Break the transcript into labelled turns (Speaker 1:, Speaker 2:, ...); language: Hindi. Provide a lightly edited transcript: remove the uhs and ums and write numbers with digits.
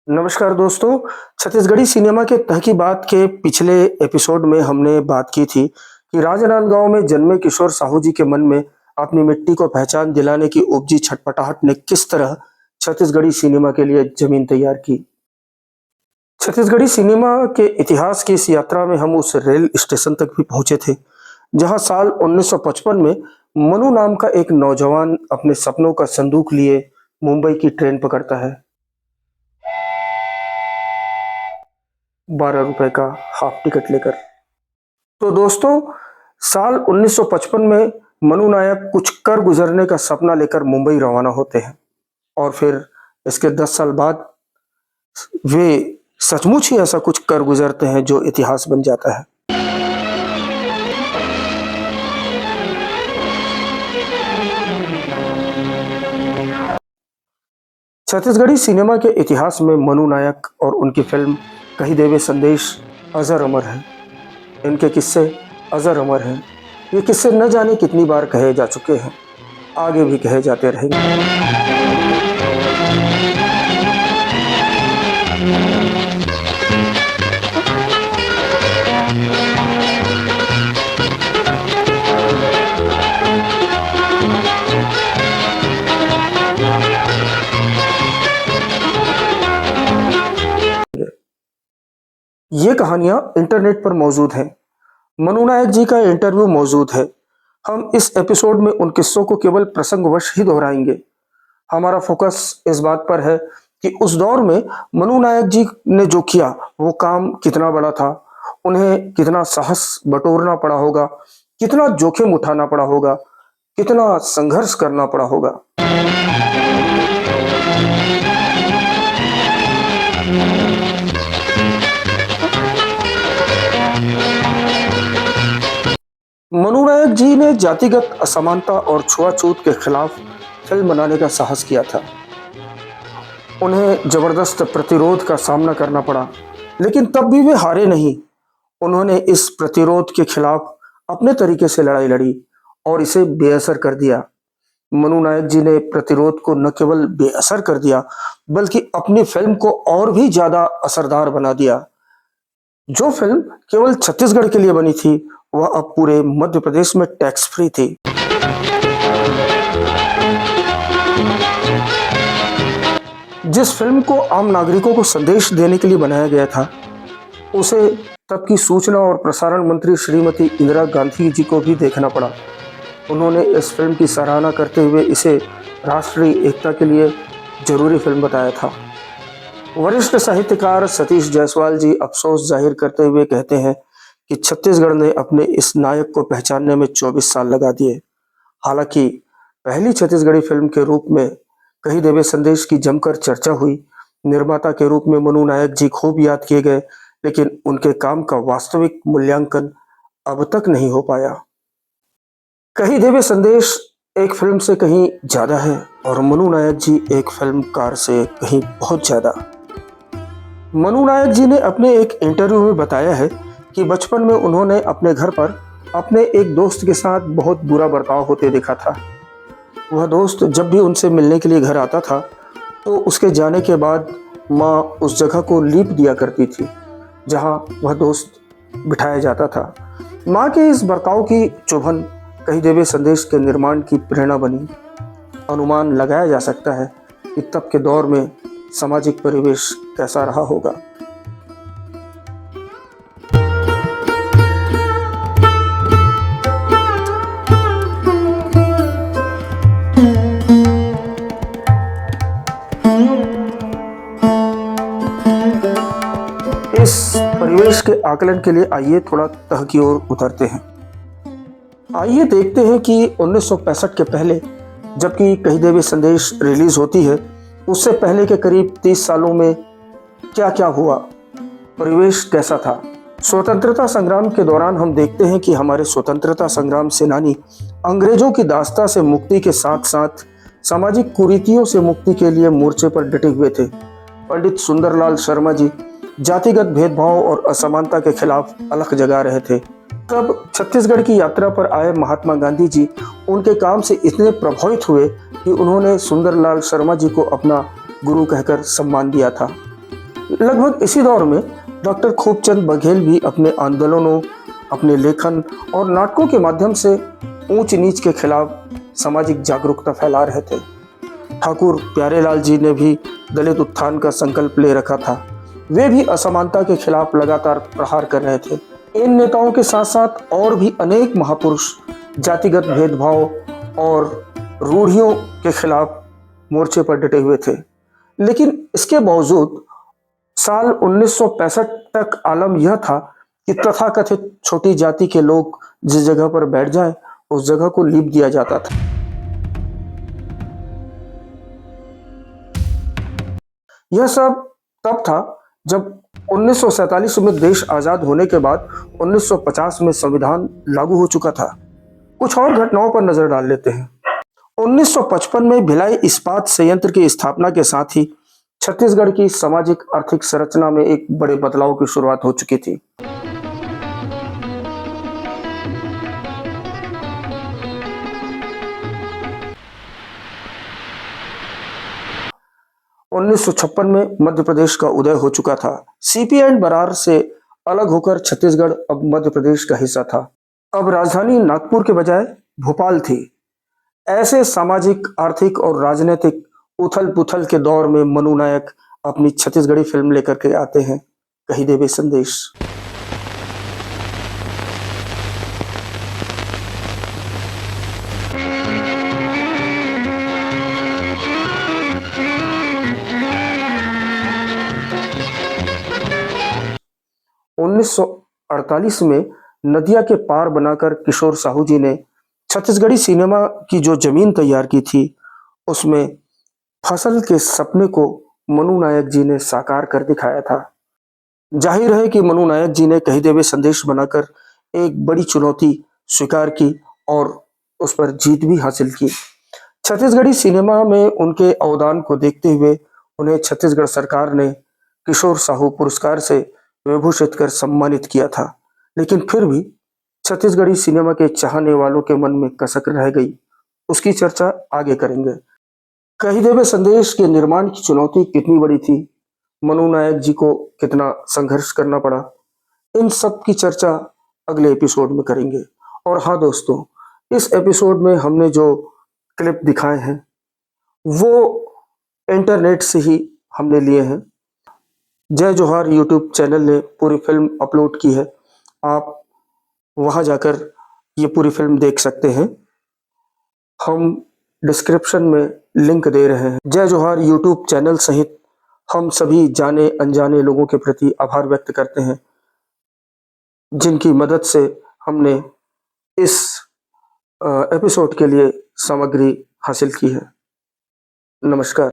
Speaker 1: नमस्कार दोस्तों, छत्तीसगढ़ी सिनेमा के तहकीबात के पिछले एपिसोड में हमने बात की थी कि राजनांदगांव में जन्मे किशोर साहू जी के मन में अपनी मिट्टी को पहचान दिलाने की उपजी छटपटाहट ने किस तरह छत्तीसगढ़ी सिनेमा के लिए जमीन तैयार की। छत्तीसगढ़ी सिनेमा के इतिहास की इस यात्रा में हम उस रेल स्टेशन तक भी पहुंचे थे, जहां साल 1955 में मनु नाम का एक नौजवान अपने सपनों का संदूक लिए मुंबई की ट्रेन पकड़ता है। 12 रुपए का हाफ टिकट लेकर। तो दोस्तों, साल 1955 में मनु नायक कुछ कर गुजरने का सपना लेकर मुंबई रवाना होते हैं और फिर इसके 10 साल बाद वे सचमुच ही ऐसा कुछ कर गुजरते हैं जो इतिहास बन जाता है। छत्तीसगढ़ी सिनेमा के इतिहास में मनु नायक और उनकी फिल्म कही देवे संदेश अजर अमर है। इनके किस्से अजर अमर हैं। ये किस्से न जाने कितनी बार कहे जा चुके हैं, आगे भी कहे जाते रहेंगे। ये कहानियां इंटरनेट पर मौजूद हैं। मनु नायक जी का इंटरव्यू मौजूद है। हम इस एपिसोड में उन किस्सों को केवल प्रसंगवश ही दोहराएंगे। हमारा फोकस इस बात पर है कि उस दौर में मनु नायक जी ने जो किया वो काम कितना बड़ा था, उन्हें कितना साहस बटोरना पड़ा होगा, कितना जोखिम उठाना पड़ा होगा, कितना संघर्ष करना पड़ा होगा। मनु नायक जी ने जातिगत असमानता और छुआछूत के खिलाफ फिल्म बनाने का साहस किया था। उन्हें जबरदस्त प्रतिरोध का सामना करना पड़ा, लेकिन तब भी वे हारे नहीं। उन्होंने इस प्रतिरोध के खिलाफ अपने तरीके से लड़ाई लड़ी और इसे बेअसर कर दिया। मनु नायक जी ने प्रतिरोध को न केवल बेअसर कर दिया, बल्कि अपनी फिल्म को और भी ज्यादा असरदार बना दिया। जो फिल्म केवल छत्तीसगढ़ के लिए बनी थी, वह अब पूरे मध्य प्रदेश में टैक्स फ्री थी। जिस फिल्म को आम नागरिकों को संदेश देने के लिए बनाया गया था, उसे तब की सूचना और प्रसारण मंत्री श्रीमती इंदिरा गांधी जी को भी देखना पड़ा। उन्होंने इस फिल्म की सराहना करते हुए इसे राष्ट्रीय एकता के लिए जरूरी फिल्म बताया था। वरिष्ठ साहित्यकार सतीश जायसवाल जी अफसोस जाहिर करते हुए कहते हैं कि छत्तीसगढ़ ने अपने इस नायक को पहचानने में 24 साल लगा दिए। हालांकि पहली छत्तीसगढ़ी फिल्म के रूप में कही देवे संदेश की जमकर चर्चा हुई। निर्माता के रूप में मनु नायक जी खूब याद किए गए, लेकिन उनके काम का वास्तविक मूल्यांकन अब तक नहीं हो पाया। कही देवे संदेश एक फिल्म से कहीं ज्यादा है और मनु नायक जी एक फिल्मकार से कहीं बहुत ज्यादा। मनु नायक जी ने अपने एक इंटरव्यू में बताया है कि बचपन में उन्होंने अपने घर पर अपने एक दोस्त के साथ बहुत बुरा बर्ताव होते देखा था। वह दोस्त जब भी उनसे मिलने के लिए घर आता था, तो उसके जाने के बाद माँ उस जगह को लीप दिया करती थी जहाँ वह दोस्त बिठाया जाता था। माँ के इस बर्ताव की चुभन कही देवे संदेश के निर्माण की प्रेरणा बनी। अनुमान लगाया जा सकता है कि तब के दौर में सामाजिक परिवेश कैसा रहा होगा। इस परिवेश के आकलन के लिए आइए थोड़ा तह की ओर उतरते हैं। आइए देखते हैं कि 1965 के पहले, जबकि कही देवे संदेश रिलीज होती है, उससे पहले के करीब 30 सालों में क्या क्या हुआ, परिवेश कैसा था। स्वतंत्रता संग्राम के दौरान हम देखते हैं कि हमारे स्वतंत्रता संग्राम सेनानी अंग्रेजों की दास्ता से मुक्ति के साथ साथ सामाजिक कुरीतियों से मुक्ति के लिए मोर्चे पर डटे हुए थे। पंडित सुंदरलाल शर्मा जी जातिगत भेदभाव और असमानता के खिलाफ अलख जगा रहे थे। तब छत्तीसगढ़ की यात्रा पर आए महात्मा गांधी जी उनके काम से इतने प्रभावित हुए कि उन्होंने सुंदरलाल शर्मा जी को अपना गुरु कहकर सम्मान दिया था। लगभग इसी दौर में डॉक्टर खूबचंद बघेल भी अपने आंदोलनों, अपने लेखन और नाटकों के माध्यम से ऊंच नीच के खिलाफ सामाजिक जागरूकता फैला रहे थे। ठाकुर प्यारेलाल जी ने भी दलित उत्थान का संकल्प ले रखा था। वे भी असमानता के खिलाफ लगातार प्रहार कर रहे थे। इन नेताओं के साथ साथ और भी अनेक महापुरुष जातिगत भेदभाव और रूढ़ियों के खिलाफ मोर्चे पर डटे हुए थे। लेकिन इसके बावजूद साल 1965 तक आलम यह था कि तथाकथित छोटी जाति के लोग जिस जगह पर बैठ जाएं, उस जगह को लीप दिया जाता था। यह सब तब था जब 1947 में देश आजाद होने के बाद 1950 में संविधान लागू हो चुका था। कुछ और घटनाओं पर नजर डाल लेते हैं। 1955 में भिलाई इस्पात संयंत्र की स्थापना के साथ ही छत्तीसगढ़ की सामाजिक आर्थिक संरचना में एक बड़े बदलाव की शुरुआत हो चुकी थी। उन्नीस में मध्य प्रदेश का उदय हो चुका था। सीपी एंड बरार से अलग होकर छत्तीसगढ़ अब मध्य प्रदेश का हिस्सा था। अब राजधानी नागपुर के बजाय भोपाल थी। ऐसे सामाजिक, आर्थिक और राजनीतिक उथल पुथल के दौर में मनु नायक अपनी छत्तीसगढ़ी फिल्म लेकर के आते हैं, कही देवे संदेश। उन्नीस 1948 में नदिया के पार बनाकर किशोर साहू जी ने छत्तीसगढ़ी सिनेमा की जो जमीन तैयार की थी, उसमें फसल के सपने को मनु नायक जी ने साकार कर दिखाया था। जाहिर है कि मनु नायक जी ने कही देवे संदेश बनाकर एक बड़ी चुनौती स्वीकार की और उस पर जीत भी हासिल की। छत्तीसगढ़ी सिनेमा में उनके अवदान को देखते हुए उन्हें छत्तीसगढ़ सरकार ने किशोर साहू पुरस्कार से विभूषित कर सम्मानित किया था। लेकिन फिर भी छत्तीसगढ़ी सिनेमा के चाहने वालों के मन में कसक रह गई। उसकी चर्चा आगे करेंगे। कही देवे संदेश के निर्माण की चुनौती कितनी बड़ी थी, मनु नायक जी को कितना संघर्ष करना पड़ा, इन सब की चर्चा अगले एपिसोड में करेंगे। और हाँ दोस्तों, इस एपिसोड में हमने जो क्लिप दिखाए हैं वो इंटरनेट से ही हमने लिए हैं। जय जोहार यूट्यूब चैनल ने पूरी फिल्म अपलोड की है। आप वहां जाकर ये पूरी फिल्म देख सकते हैं। हम डिस्क्रिप्शन में लिंक दे रहे हैं। जय जोहार यूट्यूब चैनल सहित हम सभी जाने अनजाने लोगों के प्रति आभार व्यक्त करते हैं, जिनकी मदद से हमने इस एपिसोड के लिए सामग्री हासिल की है। नमस्कार।